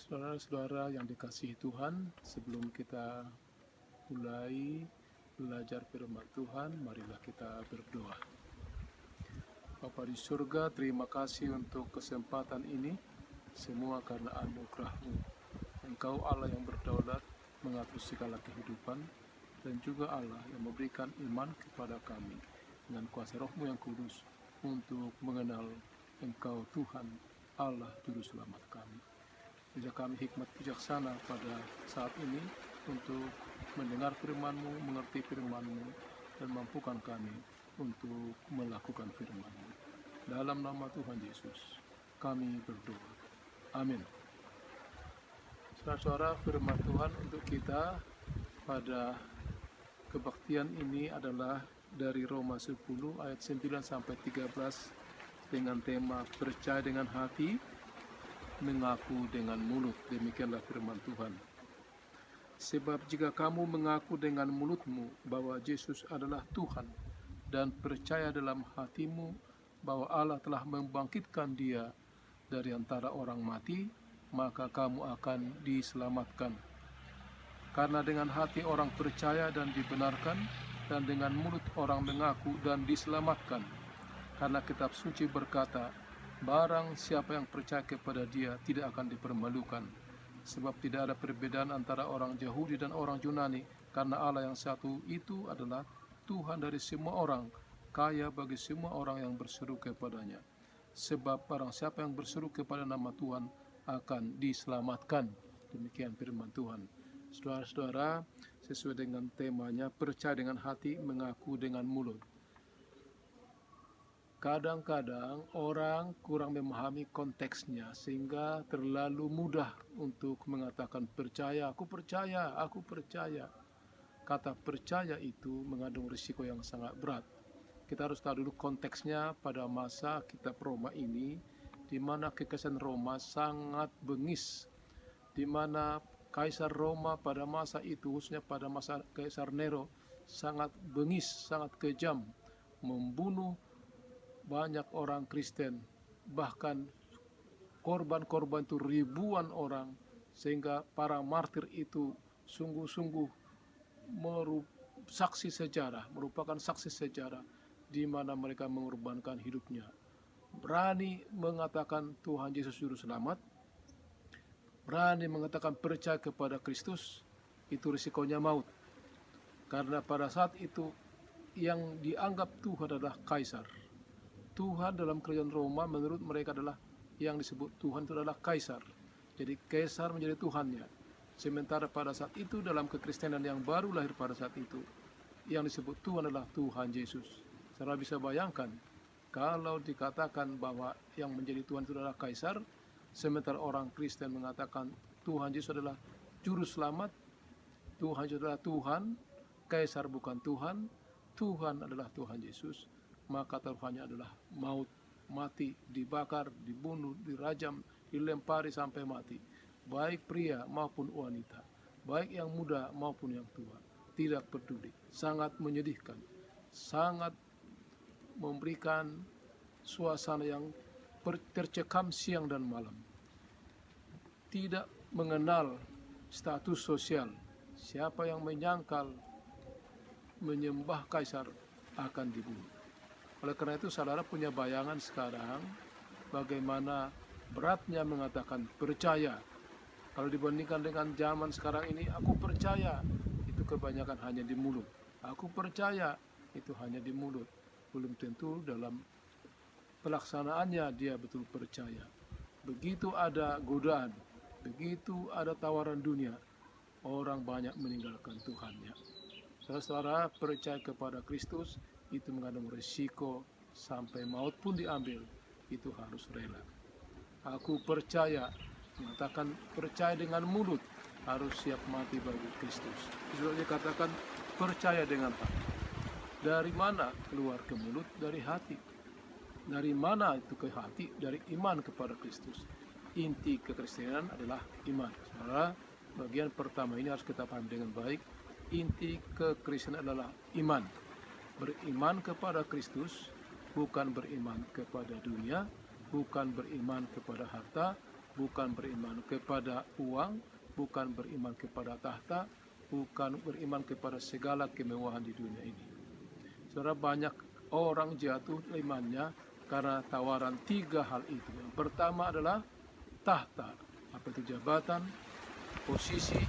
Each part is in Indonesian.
Saudara-saudara yang dikasihi Tuhan, sebelum kita mulai belajar firman Tuhan, marilah kita berdoa. Bapa di surga, terima kasih untuk kesempatan ini, semua karena anugerah-Mu. Engkau Allah yang berdaulat, mengatur segala kehidupan, dan juga Allah yang memberikan iman kepada kami dengan kuasa Roh-Mu yang kudus untuk mengenal Engkau Tuhan, Allah Juru Selamat kami. Berilah kami hikmat bijaksana pada saat ini untuk mendengar firman-Mu, mengerti firman-Mu, dan mampukan kami untuk melakukan firman-Mu. Dalam nama Tuhan Yesus, kami berdoa. Amin. Saudara-saudara, firman Tuhan untuk kita pada kebaktian ini adalah dari Roma 10 ayat 9 sampai 13 dengan tema percaya dengan hati, mengaku dengan mulut. Demikianlah firman Tuhan. Sebab jika kamu mengaku dengan mulutmu bahwa Yesus adalah Tuhan dan percaya dalam hatimu bahwa Allah telah membangkitkan Dia dari antara orang mati, maka kamu akan diselamatkan. Karena dengan hati orang percaya dan dibenarkan, dan dengan mulut orang mengaku dan diselamatkan. Karena kitab suci berkata, barang siapa yang percaya kepada Dia tidak akan dipermalukan. Sebab tidak ada perbedaan antara orang Yahudi dan orang Yunani, karena Allah yang satu itu adalah Tuhan dari semua orang, kaya bagi semua orang yang berseru kepadanya. Sebab barang siapa yang berseru kepada nama Tuhan akan diselamatkan. Demikian firman Tuhan. Saudara-saudara, sesuai dengan temanya, percaya dengan hati, mengaku dengan mulut. Kadang-kadang orang kurang memahami konteksnya sehingga terlalu mudah untuk mengatakan percaya, aku percaya, aku percaya. Kata percaya itu mengandung risiko yang sangat berat. Kita harus tahu dulu konteksnya pada masa kitab Roma ini, di mana kekaisaran Roma sangat bengis, di mana Kaisar Roma pada masa itu, khususnya pada masa Kaisar Nero, sangat bengis, sangat kejam, membunuh banyak orang Kristen, bahkan korban-korban itu ribuan orang, sehingga para martir itu sungguh-sungguh merupakan saksi sejarah di mana mereka mengorbankan hidupnya. Berani mengatakan Tuhan Yesus Juru Selamat, berani mengatakan percaya kepada Kristus, itu risikonya maut. Karena pada saat itu yang dianggap Tuhan adalah Kaisar. Tuhan dalam kerajaan Roma menurut mereka adalah yang disebut Tuhan itu adalah Kaisar. Jadi Kaisar menjadi Tuhannya. Sementara pada saat itu dalam kekristenan yang baru lahir pada saat itu, yang disebut Tuhan adalah Tuhan Yesus. Saudara bisa bayangkan, kalau dikatakan bahwa yang menjadi Tuhan itu adalah Kaisar, sementara orang Kristen mengatakan Tuhan Yesus adalah Juru Selamat, Tuhan Yesus adalah Tuhan, Kaisar bukan Tuhan, Tuhan adalah Tuhan Yesus, maka taruhannya adalah maut, mati, dibakar, dibunuh, dirajam, dilempari sampai mati. Baik pria maupun wanita, baik yang muda maupun yang tua, tidak peduli. Sangat menyedihkan, sangat memberikan suasana yang tercekam siang dan malam. Tidak mengenal status sosial. Siapa yang menyangkal menyembah Kaisar akan dibunuh. Oleh karena itu saudara punya bayangan sekarang bagaimana beratnya mengatakan percaya. Kalau dibandingkan dengan zaman sekarang ini, aku percaya, itu kebanyakan hanya di mulut. Aku percaya, itu hanya di mulut. Belum tentu dalam pelaksanaannya dia betul percaya. Begitu ada godaan, begitu ada tawaran dunia, orang banyak meninggalkan Tuhannya. Saudara-saudara, percaya kepada Kristus itu mengandung risiko sampai maut pun diambil, itu harus rela. Aku percaya, mengatakan percaya dengan mulut, harus siap mati bagi Kristus. Sudah dikatakan percaya dengan hati. Dari mana keluar ke mulut? Dari hati. Dari mana itu ke hati? Dari iman kepada Kristus. Inti kekristenan adalah iman. Saudara, bagian pertama ini harus kita pahami dengan baik. Inti kekristenan adalah iman. Beriman kepada Kristus, bukan beriman kepada dunia, bukan beriman kepada harta, bukan beriman kepada uang, bukan beriman kepada tahta, bukan beriman kepada segala kemewahan di dunia ini. Saudara, banyak orang jatuh imannya karena tawaran 3 hal itu. Yang pertama adalah tahta, apa itu jabatan, posisi,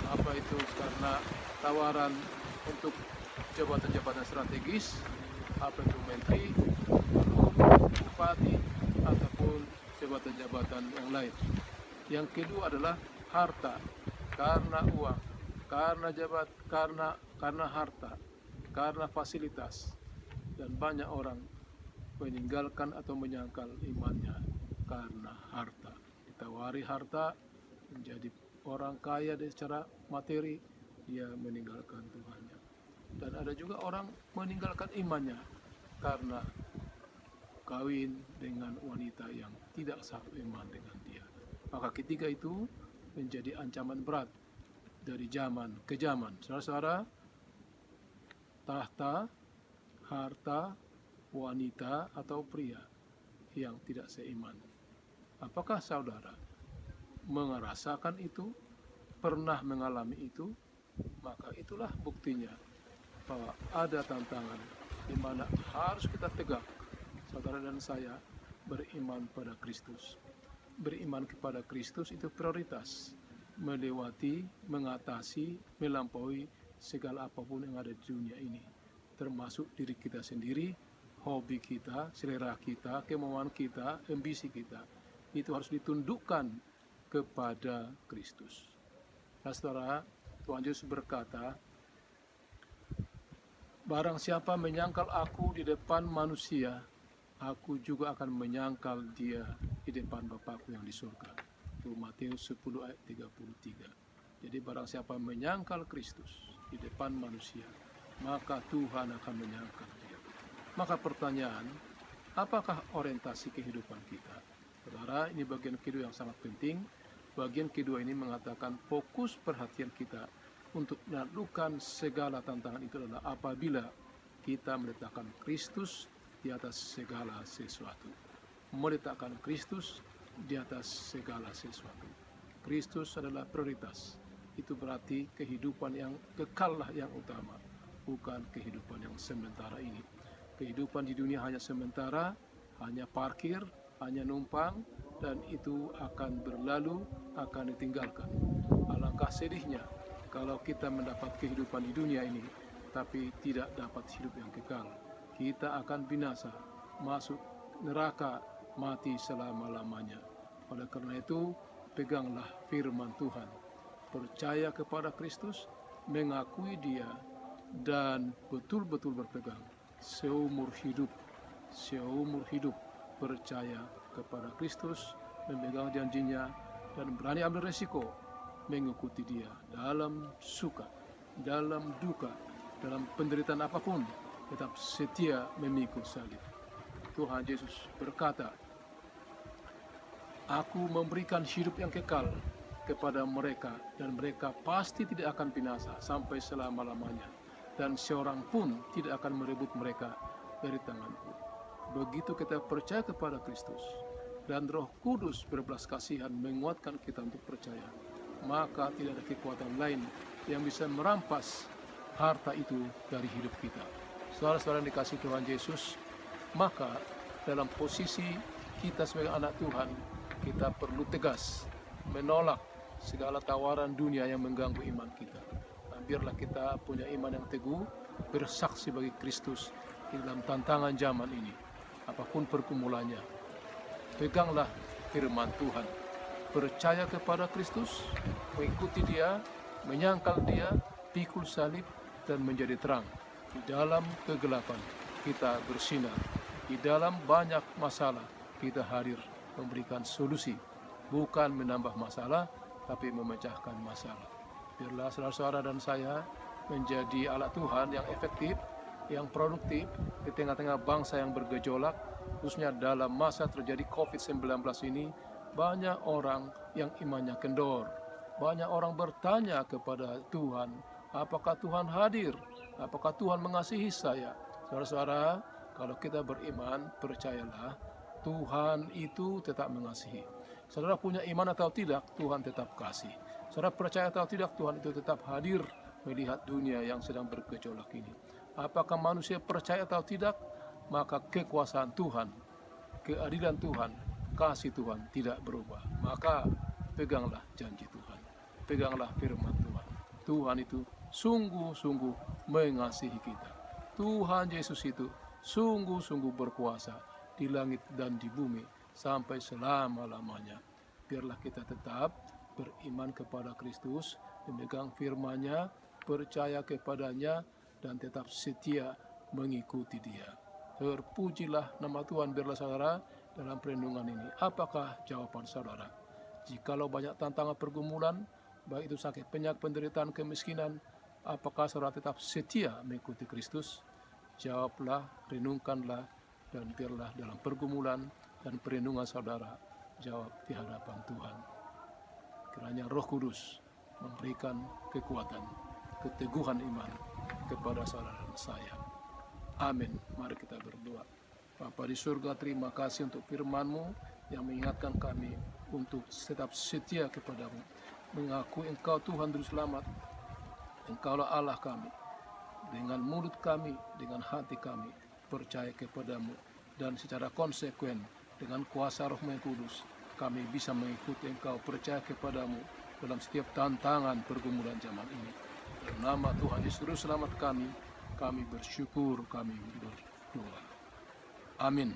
apa itu karena tawaran untuk jabatan-jabatan strategis, apa itu menteri, bupati, ataupun jabatan-jabatan yang lain. Yang kedua adalah harta, karena uang, karena harta, karena fasilitas, dan banyak orang meninggalkan atau menyangkal imannya karena harta. Ditawari harta menjadi orang kaya secara materi, dia meninggalkan Tuhannya. Dan ada juga orang meninggalkan imannya karena kawin dengan wanita yang tidak satu iman dengan dia. Maka ketiga itu menjadi ancaman berat dari zaman ke zaman. Saudara-saudara, tahta, harta, wanita atau pria yang tidak seiman. Apakah saudara merasakan itu, pernah mengalami itu? Maka itulah buktinya bahwa ada tantangan di mana harus kita tegak, saudara dan saya, beriman pada Kristus. Beriman kepada Kristus itu prioritas, melewati, mengatasi, melampaui segala apapun yang ada di dunia ini, termasuk diri kita sendiri, hobi kita, selera kita, kemauan kita, ambisi kita. Itu harus ditundukkan kepada Kristus. Nah, saudara, Tuhan Yesus berkata, barang siapa menyangkal aku di depan manusia, aku juga akan menyangkal dia di depan Bapakku yang di surga. Itu Matius 10 ayat 33. Jadi barang siapa menyangkal Kristus di depan manusia, maka Tuhan akan menyangkal dia. Maka pertanyaan, apakah orientasi kehidupan kita? Saudara, ini bagian kedua yang sangat penting. Bagian kedua ini mengatakan fokus perhatian kita untuk menaklukkan segala tantangan itu adalah apabila kita meletakkan Kristus di atas segala sesuatu. Meletakkan Kristus di atas segala sesuatu. Kristus adalah prioritas. Itu berarti kehidupan yang kekal lah yang utama, bukan kehidupan yang sementara ini. Kehidupan di dunia hanya sementara, hanya parkir, hanya numpang, dan itu akan berlalu, akan ditinggalkan. Alangkah sedihnya kalau kita mendapat kehidupan di dunia ini, tapi tidak dapat hidup yang kekal. Kita akan binasa, masuk neraka, mati selama-lamanya. Oleh karena itu, peganglah firman Tuhan. Percaya kepada Kristus, mengakui Dia, dan betul-betul berpegang. Seumur hidup percaya kepada Kristus, memegang janjinya, dan berani ambil resiko mengikuti Dia dalam suka, dalam duka, dalam penderitaan apapun, tetap setia memikul salib. Tuhan Yesus berkata, Aku memberikan hidup yang kekal kepada mereka, dan mereka pasti tidak akan binasa sampai selama-lamanya, dan seorang pun tidak akan merebut mereka dari tanganku. Begitu kita percaya kepada Kristus, dan Roh Kudus berbelas kasihan menguatkan kita untuk percaya, maka tidak ada kekuatan lain yang bisa merampas harta itu dari hidup kita. Saudara-saudara yang dikasihi Tuhan Yesus, maka dalam posisi kita sebagai anak Tuhan, kita perlu tegas menolak segala tawaran dunia yang mengganggu iman kita. Dan biarlah kita punya iman yang teguh, bersaksi bagi Kristus di dalam tantangan zaman ini, apapun pergumulannya. Peganglah firman Tuhan, percaya kepada Kristus, mengikuti Dia, menyangkal Dia, pikul salib, dan menjadi terang. Di dalam kegelapan kita bersinar, di dalam banyak masalah kita hadir memberikan solusi, bukan menambah masalah, tapi memecahkan masalah. Biarlah saudara-saudara dan saya menjadi alat Tuhan yang efektif, yang produktif di tengah-tengah bangsa yang bergejolak, khususnya dalam masa terjadi COVID-19 ini. Banyak orang yang imannya kendor, banyak orang bertanya kepada Tuhan, apakah Tuhan hadir? Apakah Tuhan mengasihi saya? Saudara-saudara, kalau kita beriman, percayalah, Tuhan itu tetap mengasihi. Saudara punya iman atau tidak, Tuhan tetap kasih. Saudara percaya atau tidak, Tuhan itu tetap hadir melihat dunia yang sedang bergejolak ini. Apakah manusia percaya atau tidak, maka kekuasaan Tuhan, keadilan Tuhan, kasih Tuhan tidak berubah. Maka peganglah janji Tuhan, peganglah firman Tuhan. Tuhan itu sungguh-sungguh mengasihi kita. Tuhan Yesus itu sungguh-sungguh berkuasa di langit dan di bumi sampai selama-lamanya. Biarlah kita tetap beriman kepada Kristus, memegang firman-Nya, percaya kepadanya, dan tetap setia mengikuti Dia. Terpujilah nama Tuhan. Biarlah saudara dalam perenungan ini, apakah jawaban saudara? Jikalau banyak tantangan pergumulan, baik itu sakit, penyakit, penderitaan, kemiskinan, apakah saudara tetap setia mengikuti Kristus? Jawablah, renungkanlah, dan biarlah dalam pergumulan dan perenungan saudara jawab di hadapan Tuhan. Kiranya Roh Kudus memberikan kekuatan, keteguhan iman kepada saudara dan saya. Amin. Mari kita berdoa. Bapa di surga, terima kasih untuk firman-Mu yang mengingatkan kami untuk tetap setia kepadamu, mengakui Engkau Tuhan Juru Selamat, Engkaulah Allah kami. Dengan mulut kami, dengan hati kami percaya kepadamu, dan secara konsekuen dengan kuasa Roh Yang Kudus kami bisa mengikuti Engkau, percaya kepadamu dalam setiap tantangan pergumulan zaman ini. Dalam nama Tuhan Yesus Juru Selamat kami bersyukur, kami berdoa. Amin.